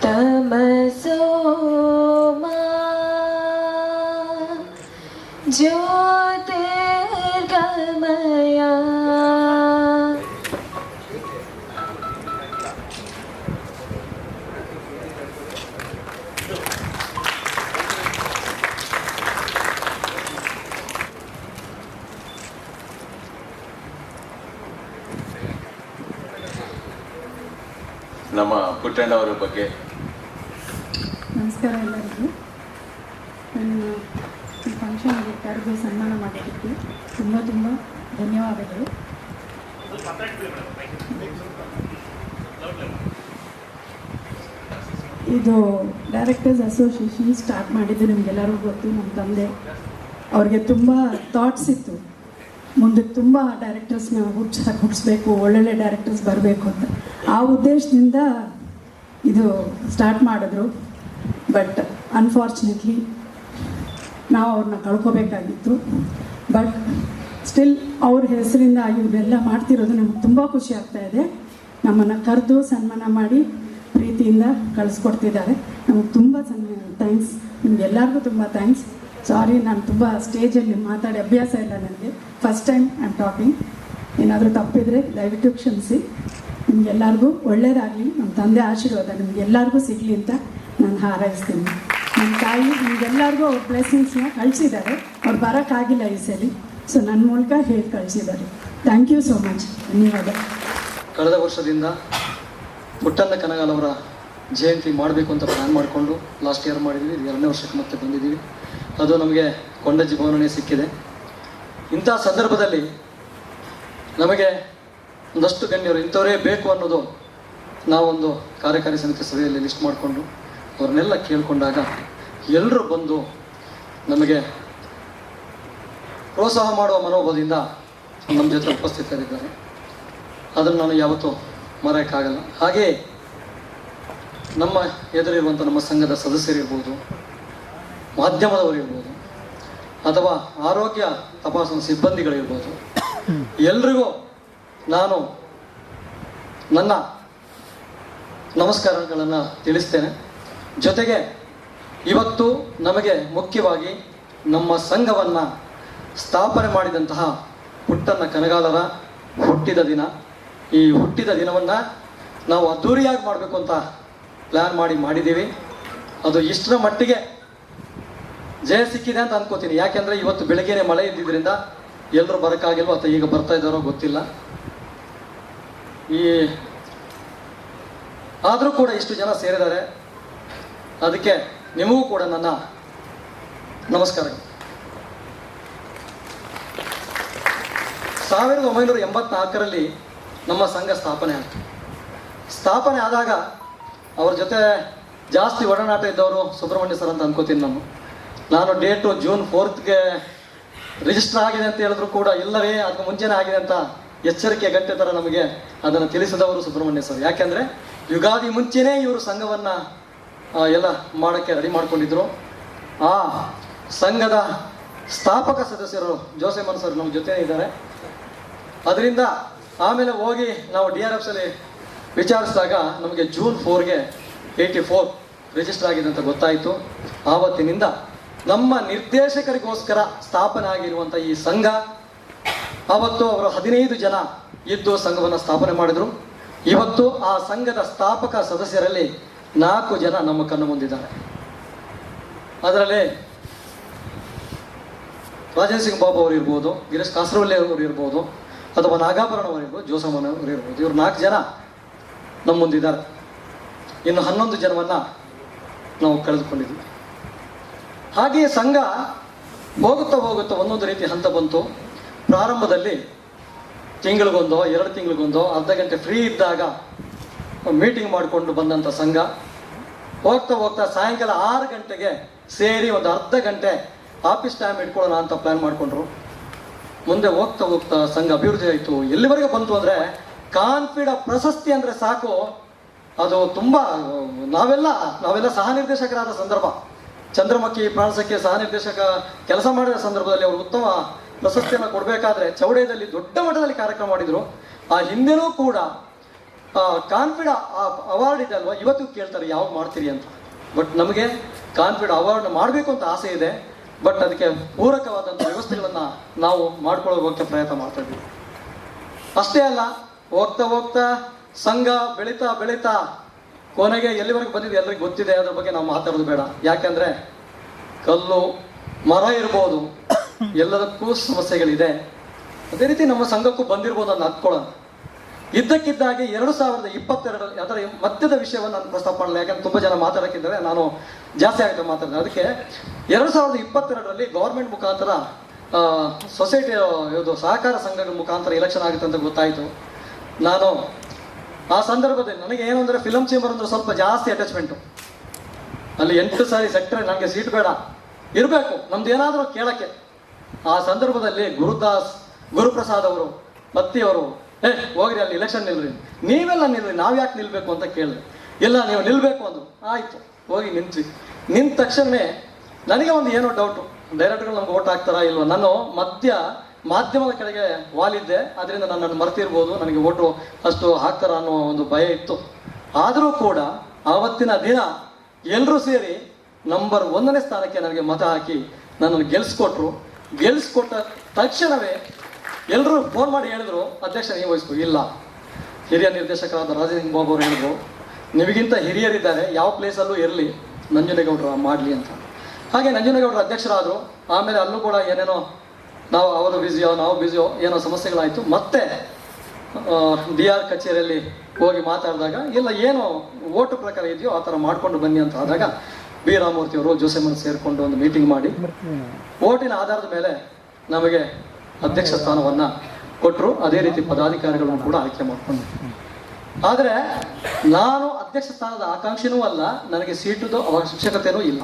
तमसो मा ज्योतिर्गमय ನಮ್ಮ ಪುಟ್ಟಣ್ಣವರ ಬಗ್ಗೆ ನಮಸ್ಕಾರ ಎಲ್ಲರಿಗೂ. ನನ್ನ ಈ ಫಂಕ್ಷನ್ಗೆ ಕರೆದು ಸನ್ಮಾನ ಮಾಡಿದ್ದಕ್ಕೆ ತುಂಬ ತುಂಬ ಧನ್ಯವಾದಗಳು. ಇದು ಡೈರೆಕ್ಟರ್ಸ್ ಅಸೋಸಿಯೇಷನ್ ಸ್ಟಾರ್ಟ್ ಮಾಡಿದ್ದು ನಿಮಗೆಲ್ಲರಿಗೂ ಗೊತ್ತು. ನಮ್ಮ ತಂದೆ ಅವ್ರಿಗೆ ತುಂಬ ಥಾಟ್ಸ್ ಇತ್ತು, ಮುಂದೆ ತುಂಬ ಡೈರೆಕ್ಟರ್ಸ್ನ ಹುಟ್ಟಿಸ್ಬೇಕು, ಒಳ್ಳೊಳ್ಳೆ ಡೈರೆಕ್ಟರ್ಸ್ ಬರಬೇಕು ಅಂತ. ಆ ಉದ್ದೇಶದಿಂದ ಇದು ಸ್ಟಾರ್ಟ್ ಮಾಡಿದ್ರು. ಬಟ್ ಅನ್ಫಾರ್ಚುನೇಟ್ಲಿ ನಾವು ಅವ್ರನ್ನ ಕಳ್ಕೊಬೇಕಾಗಿತ್ತು. ಬಟ್ ಸ್ಟಿಲ್ ಅವ್ರ ಹೆಸರಿಂದ ಇವನ್ನೆಲ್ಲ ಮಾಡ್ತಿರೋದು ನಮ್ಗೆ ತುಂಬ ಖುಷಿ ಆಗ್ತಾ ಇದೆ. ನಮ್ಮನ್ನು ಕರೆದು ಸನ್ಮಾನ ಮಾಡಿ ಪ್ರೀತಿಯಿಂದ ಕಳಿಸ್ಕೊಡ್ತಿದ್ದಾರೆ. ನಮಗೆ ತುಂಬ ಥ್ಯಾಂಕ್ಸ್. ನಿಮ್ಗೆಲ್ಲರಿಗೂ ತುಂಬ ಥ್ಯಾಂಕ್ಸ್. ಸಾರಿ, ನಾನು ತುಂಬ ಸ್ಟೇಜಲ್ಲಿ ಮಾತಾಡಿ ಅಭ್ಯಾಸ ಇಲ್ಲ ನನಗೆ. First time I am talking. ಏನಾದರೂ ತಪ್ಪಿದರೆ ದಯವಿಟ್ಟು ಕ್ಷಮಿಸಿ. ನಿಮಗೆಲ್ಲರಿಗೂ ಒಳ್ಳೆಯದಾಗಲಿ, ನಮ್ಮ ತಂದೆ ಆಶೀರ್ವಾದ ನಿಮಗೆಲ್ಲರಿಗೂ ಸಿಗಲಿ ಅಂತ ನಾನು ಹಾರೈಸ್ತೀನಿ. ನನ್ನ ತಾಯಿ ನಿಮಗೆಲ್ಲರಿಗೂ ಅವ್ರ ಬ್ಲೆಸ್ಸಿಂಗ್ಸ್ನ ಕಳಿಸಿದ್ದಾರೆ. ಅವ್ರು ಬರೋಕ್ಕಾಗಿಲ್ಲ ಈ ಸಲ, ಸೊ ನನ್ನ ಮೂಲಕ ಹೇಳಿ ಕಳಿಸಿದ್ದಾರೆ. Thank you so much. ಧನ್ಯವಾದ. ಕಳೆದ ವರ್ಷದಿಂದ ಪುಟ್ಟಣ್ಣ ಕನಗಾಲ್ ಅವರ ಜಯಂತಿ ಮಾಡಬೇಕು ಅಂತ ಪ್ಲ್ಯಾನ್ ಮಾಡಿಕೊಂಡು ಲಾಸ್ಟ್ ಇಯರ್ ಮಾಡಿದ್ವಿ. 2ನೇ ವರ್ಷಕ್ಕೆ ಮತ್ತೆ ಬಂದಿದ್ದೀವಿ. ಅದು ನಮಗೆ ಕೊಂಡಜ್ಜಿ ಭವನನೇ ಸಿಕ್ಕಿದೆ. ಇಂಥ ಸಂದರ್ಭದಲ್ಲಿ ನಮಗೆ ಒಂದಷ್ಟು ಗಣ್ಯರು ಇಂಥವರೇ ಬೇಕು ಅನ್ನೋದು ನಾವೊಂದು ಕಾರ್ಯಕಾರಿ ಸಮಿತಿ ಸಭೆಯಲ್ಲಿ ಲಿಸ್ಟ್ ಮಾಡಿಕೊಂಡು ಅವ್ರನ್ನೆಲ್ಲ ಕೇಳಿಕೊಂಡಾಗ ಎಲ್ಲರೂ ಬಂದು ನಮಗೆ ಪ್ರೋತ್ಸಾಹ ಮಾಡುವ ಮನೋಭಾವದಿಂದ ನಮ್ಮ ಜೊತೆ ಉಪಸ್ಥಿತರಿದ್ದಾರೆ. ಅದನ್ನು ನಾನು ಯಾವತ್ತೂ ಮರೆಯೋಕ್ಕಾಗಲ್ಲ. ಹಾಗೆಯೇ ನಮ್ಮ ಎದುರಿರುವಂಥ ನಮ್ಮ ಸಂಘದ ಸದಸ್ಯರಿರ್ಬೋದು, ಮಾಧ್ಯಮದವರಿರ್ಬೋದು, ಅಥವಾ ಆರೋಗ್ಯ ತಪಾಸಣಾ ಸಿಬ್ಬಂದಿಗಳಿರ್ಬೋದು, ಎಲ್ರಿಗೂ ನಾನು ನನ್ನ ನಮಸ್ಕಾರಗಳನ್ನು ತಿಳಿಸ್ತೇನೆ. ಜೊತೆಗೆ ಇವತ್ತು ನಮಗೆ ಮುಖ್ಯವಾಗಿ ನಮ್ಮ ಸಂಘವನ್ನು ಸ್ಥಾಪನೆ ಮಾಡಿದಂತಹ ಪುಟ್ಟಣ್ಣ ಕನಗಾಲರ ಹುಟ್ಟಿದ ದಿನ. ಈ ಹುಟ್ಟಿದ ದಿನವನ್ನು ನಾವು ಅದ್ಧೂರಿಯಾಗಿ ಮಾಡಬೇಕು ಅಂತ ಪ್ಲ್ಯಾನ್ ಮಾಡಿದ್ದೀವಿ. ಅದು ಇಷ್ಟರ ಮಟ್ಟಿಗೆ ಜಯ ಸಿಕ್ಕಿದೆ ಅಂತ ಅನ್ಕೋತೀನಿ. ಯಾಕೆಂದರೆ ಇವತ್ತು ಬೆಳಗ್ಗೆನೇ ಮಳೆ ಇದ್ದಿದ್ದರಿಂದ ಎಲ್ಲರೂ ಬರೋಕ್ಕಾಗಿಲ್ವೋ ಅಥವಾ ಈಗ ಬರ್ತಾ ಇದ್ದಾರೋ ಗೊತ್ತಿಲ್ಲ. ಆದರೂ ಕೂಡ ಇಷ್ಟು ಜನ ಸೇರಿದ್ದಾರೆ. ಅದಕ್ಕೆ ನಿಮಗೂ ಕೂಡ ನನ್ನ ನಮಸ್ಕಾರ. 1984ರಲ್ಲಿ ನಮ್ಮ ಸಂಘ ಸ್ಥಾಪನೆ ಆಯಿತು. ಸ್ಥಾಪನೆ ಆದಾಗ ಅವ್ರ ಜೊತೆ ಜಾಸ್ತಿ ಒಡನಾಟ ಇದ್ದವರು ಸುಬ್ರಹ್ಮಣ್ಯ ಸರ್ ಅಂತ ಅನ್ಕೋತೀನಿ. ನಾನು ಡೇಟು June 4th ರಿಜಿಸ್ಟರ್ ಆಗಿದೆ ಅಂತ ಹೇಳಿದ್ರು ಕೂಡ ಇಲ್ಲವೇ ಅದಕ್ಕೆ ಮುಂಚೆನೇ ಆಗಿದೆ ಅಂತ ಎಚ್ಚರಿಕೆ ಗಂಟೆ ಥರ ನಮಗೆ ಅದನ್ನು ತಿಳಿಸಿದವರು ಸುಬ್ರಹ್ಮಣ್ಯ ಸರ್. ಯಾಕೆಂದರೆ ಯುಗಾದಿ ಮುಂಚೆನೇ ಇವರು ಸಂಘವನ್ನು ಎಲ್ಲ ಮಾಡೋಕ್ಕೆ ರೆಡಿ ಮಾಡ್ಕೊಂಡಿದ್ರು. ಆ ಸಂಘದ ಸ್ಥಾಪಕ ಸದಸ್ಯರು ಜೋಸೆಮನ್ ಸರ್ ನಮ್ಮ ಜೊತೆ ಇದ್ದಾರೆ. ಅದರಿಂದ ಆಮೇಲೆ ಹೋಗಿ ನಾವು DRFಸಲ್ಲಿ ವಿಚಾರಿಸಿದಾಗ ನಮಗೆ June 4ಗೆ 84 ರಿಜಿಸ್ಟರ್ ಆಗಿದೆ ಅಂತ ಗೊತ್ತಾಯಿತು. ಆವತ್ತಿನಿಂದ ನಮ್ಮ ನಿರ್ದೇಶಕರಿಗೋಸ್ಕರ ಸ್ಥಾಪನೆ ಆಗಿರುವಂಥ ಈ ಸಂಘ, ಆವತ್ತು ಅವರು 15 ಜನ ಇದ್ದು ಸಂಘವನ್ನು ಸ್ಥಾಪನೆ ಮಾಡಿದರು. ಇವತ್ತು ಆ ಸಂಘದ ಸ್ಥಾಪಕ ಸದಸ್ಯರಲ್ಲಿ 4 ಜನ ನಮ್ಮ ಕಣ್ಣು ಮುಂದಿದ್ದಾರೆ. ಅದರಲ್ಲಿ ರಾಜೇಂದ್ರ ಸಿಂಗ್ ಬಾಬು ಅವರು ಇರ್ಬೋದು, ಗಿರೀಶ್ ಕಾಸರವಳ್ಳಿ ಅವರು ಇರ್ಬೋದು, ಅಥವಾ ನಾಗಾಭರಣ ಅವರು ಇರ್ಬೋದು, ಜೋಸಮ್ಮನ ಅವರು ಇರ್ಬೋದು. ಇವರು 4 ಜನ ನಮ್ಮ ಮುಂದಿದ್ದಾರೆ. ಇನ್ನು 11 ಜನವನ್ನು ನಾವು ಕಳೆದುಕೊಂಡಿದ್ವಿ. ಹಾಗೆಯೇ ಸಂಘ ಹೋಗುತ್ತಾ ಹೋಗುತ್ತಾ ಒಂದೊಂದು ರೀತಿ ಹಂತ ಬಂತು. ಪ್ರಾರಂಭದಲ್ಲಿ ತಿಂಗಳಿಗೊಂದೋ 2 ತಿಂಗಳಿಗೊಂದೋ ಅರ್ಧ ಗಂಟೆ ಫ್ರೀ ಇದ್ದಾಗ ಮೀಟಿಂಗ್ ಮಾಡಿಕೊಂಡು ಬಂದಂಥ ಸಂಘ, ಹೋಗ್ತಾ ಹೋಗ್ತಾ ಸಾಯಂಕಾಲ 6 ಗಂಟೆಗೆ ಸೇರಿ ಒಂದು ಅರ್ಧ ಗಂಟೆ ಆಫೀಸ್ ಟೈಮ್ ಇಟ್ಕೊಳ್ಳೋಣ ಅಂತ ಪ್ಲ್ಯಾನ್ ಮಾಡಿಕೊಂಡ್ರು. ಮುಂದೆ ಹೋಗ್ತಾ ಹೋಗ್ತಾ ಸಂಘ ಅಭಿವೃದ್ಧಿ ಆಯಿತು. ಎಲ್ಲಿವರೆಗೆ ಬಂತು ಅಂದರೆ ಕಾನ್ಫಿಡ ಪ್ರಶಸ್ತಿ ಅಂದರೆ ಸಾಕು, ಅದು ತುಂಬ ನಾವೆಲ್ಲ ಸಹ ನಿರ್ದೇಶಕರಾದ ಸಂದರ್ಭ, ಚಂದ್ರಮುಖಿ ಪ್ರಾಣಸಕ್ಕೆ ಸಹ ನಿರ್ದೇಶಕ ಕೆಲಸ ಮಾಡಿದ ಸಂದರ್ಭದಲ್ಲಿ ಅವರು ಉತ್ತಮ ಪ್ರಶಸ್ತಿಯನ್ನು ಕೊಡಬೇಕಾದ್ರೆ ಚೌಡೇದಲ್ಲಿ ದೊಡ್ಡ ಮಟ್ಟದಲ್ಲಿ ಕಾರ್ಯಕ್ರಮ ಮಾಡಿದರು. ಆ ಹಿಂದೆನೂ ಕೂಡ ಕಾನ್ಫಿಡ ಅವಾರ್ಡ್ ಇದೆ ಅಲ್ವಾ, ಇವತ್ತು ಕೇಳ್ತಾರೆ ಯಾವಾಗ ಮಾಡ್ತೀರಿ ಅಂತ. ಬಟ್ ನಮಗೆ ಕಾನ್ಫಿಡ ಅವಾರ್ಡ್ ಮಾಡಬೇಕು ಅಂತ ಆಸೆ ಇದೆ. ಬಟ್ ಅದಕ್ಕೆ ಪೂರಕವಾದಂಥ ವ್ಯವಸ್ಥೆಗಳನ್ನು ನಾವು ಮಾಡ್ಕೊಳ್ಳೋಕೆ ಪ್ರಯತ್ನ ಮಾಡ್ತಾ ಇದ್ದೀವಿ. ಅಷ್ಟೇ ಅಲ್ಲ, ಹೋಗ್ತಾ ಹೋಗ್ತಾ ಸಂಘ ಬೆಳೀತಾ ಕೊನೆಗೆ ಎಲ್ಲಿವರೆಗೆ ಬಂದಿದೆ ಎಲ್ಲರಿಗೂ ಗೊತ್ತಿದೆ. ಅದ್ರ ಬಗ್ಗೆ ನಾವು ಮಾತಾಡೋದು ಬೇಡ. ಯಾಕೆಂದರೆ ಕಲ್ಲು ಮರ ಇರ್ಬೋದು, ಎಲ್ಲದಕ್ಕೂ ಸಮಸ್ಯೆಗಳಿದೆ. ಅದೇ ರೀತಿ ನಮ್ಮ ಸಂಘಕ್ಕೂ ಬಂದಿರ್ಬೋದು ಅಂತ ಹತ್ಕೊಳ್ಳೋಣ. ಇದ್ದಕ್ಕಿದ್ದಾಗೆ 2022 ಅದರ ಮಧ್ಯದ ವಿಷಯವನ್ನು ನಾನು ಪ್ರಸ್ತಾಪ ಮಾಡಲ್ಲ, ಯಾಕಂದ್ರೆ ತುಂಬ ಜನ ಮಾತಾಡೋಕ್ಕಿದ್ದಾರೆ, ನಾನು ಜಾಸ್ತಿ ಆಗುತ್ತೆ ಮಾತಾಡಿದೆ. ಅದಕ್ಕೆ 2022ರಲ್ಲಿ ಗೌರ್ಮೆಂಟ್ ಮುಖಾಂತರ ಸೊಸೈಟಿ ಇದು ಸಹಕಾರ ಸಂಘಗಳ ಮುಖಾಂತರ ಎಲೆಕ್ಷನ್ ಆಗುತ್ತೆ ಅಂತ ಗೊತ್ತಾಯಿತು. ನಾನು ಆ ಸಂದರ್ಭದಲ್ಲಿ ನನಗೆ ಏನು ಅಂದರೆ ಫಿಲಮ್ ಚೇಂಬರ್ ಅಂದ್ರೆ ಸ್ವಲ್ಪ ಜಾಸ್ತಿ ಅಟ್ಯಾಚ್ಮೆಂಟು. ಅಲ್ಲಿ 8 ಸಾರಿ ಸೆಕ್ಟ್ರೆ ನನಗೆ ಸೀಟ್ ಬೇಡ, ಇರಬೇಕು ನಮ್ದು ಏನಾದರೂ ಕೇಳೋಕ್ಕೆ. ಆ ಸಂದರ್ಭದಲ್ಲಿ ಗುರುಪ್ರಸಾದ್ ಅವರು ಪತ್ತಿಯವರು ಹೋಗ್ರಿ ಅಲ್ಲಿ ಎಲೆಕ್ಷನ್ ನಿಲ್ರಿ, ನೀವೆಲ್ಲ ನಿಲ್ರಿ, ನಾವು ಯಾಕೆ ನಿಲ್ಬೇಕು ಅಂತ ಕೇಳಿದೆ. ಇಲ್ಲ ನೀವು ನಿಲ್ಬೇಕು ಅಂದರು. ಆಯಿತು, ಹೋಗಿ ನಿಂತ ತಕ್ಷಣವೇ ನನಗೆ ಒಂದು ಏನೋ ಡೌಟು, ಡೈರೆಕ್ಟ್ಗಳು ನಮ್ಗೆ ಓಟ್ ಹಾಕ್ತಾರಾ ಇಲ್ವ. ನಾನು ಮಾಧ್ಯಮದ ಕಡೆಗೆ ವಾಲಿದ್ದೆ, ಅದರಿಂದ ನನ್ನನ್ನು ಮರ್ತಿರ್ಬೋದು, ನನಗೆ ಓಟು ಅಷ್ಟು ಹಾಕ್ತಾರ ಅನ್ನೋ ಒಂದು ಭಯ ಇತ್ತು. ಆದರೂ ಕೂಡ ಆವತ್ತಿನ ದಿನ ಎಲ್ಲರೂ ಸೇರಿ ನಂಬರ್ 1ನೇ ಸ್ಥಾನಕ್ಕೆ ನನಗೆ ಮತ ಹಾಕಿ ನನ್ನನ್ನು ಗೆಲ್ಲಿಸ್ಕೊಟ್ಟ ತಕ್ಷಣವೇ ಎಲ್ಲರೂ ಫೋನ್ ಮಾಡಿ ಹೇಳಿದ್ರು, ಅಧ್ಯಕ್ಷ ನೀವು ವಹಿಸ್ಕೊ. ಇಲ್ಲ, ಹಿರಿಯ ನಿರ್ದೇಶಕರಾದ ರಾಜೇಂದ್ರ ಬಾಬು ಅವರು ಹೇಳಿದ್ರು, ನಿಮಗಿಂತ ಹಿರಿಯರಿದ್ದಾರೆ, ಯಾವ ಪ್ಲೇಸಲ್ಲೂ ಇರಲಿ, ನಂಜುನೇಗೌಡರು ಮಾಡಲಿ ಅಂತ. ಹಾಗೆ ನಂಜುನೇಗೌಡರು ಅಧ್ಯಕ್ಷರಾದರು. ಆಮೇಲೆ ಅಲ್ಲೂ ಕೂಡ ಏನೇನೋ ಅವರು ಬ್ಯುಸಿಯೋ ನಾವು ಬ್ಯುಸಿಯೋ ಏನೋ ಸಮಸ್ಯೆಗಳಾಯಿತು. ಮತ್ತೆ DR ಕಚೇರಿಯಲ್ಲಿ ಹೋಗಿ ಮಾತಾಡಿದಾಗ ಇಲ್ಲ, ಏನು ಓಟು ಪ್ರಕಾರ ಇದೆಯೋ ಆ ಥರ ಮಾಡಿಕೊಂಡು ಬನ್ನಿ ಅಂತ ಆದಾಗ ಬಿ ರಾಮಮೂರ್ತಿಯವರು ಜೋಸೆಮನ್ ಸೇರಿಕೊಂಡು ಒಂದು ಮೀಟಿಂಗ್ ಮಾಡಿ ಓಟಿನ ಆಧಾರದ ಮೇಲೆ ನಮಗೆ ಅಧ್ಯಕ್ಷ ಸ್ಥಾನವನ್ನು ಕೊಟ್ಟರು. ಅದೇ ರೀತಿ ಪದಾಧಿಕಾರಿಗಳನ್ನು ಕೂಡ ಆಯ್ಕೆ ಮಾಡಿಕೊಂಡು. ಆದರೆ ನಾನು ಅಧ್ಯಕ್ಷ ಸ್ಥಾನದ ಆಕಾಂಕ್ಷಿನೂ ಅಲ್ಲ, ನನಗೆ ಸೀಟುದು ಅವಶ್ಯಕತೆಯೂ ಇಲ್ಲ.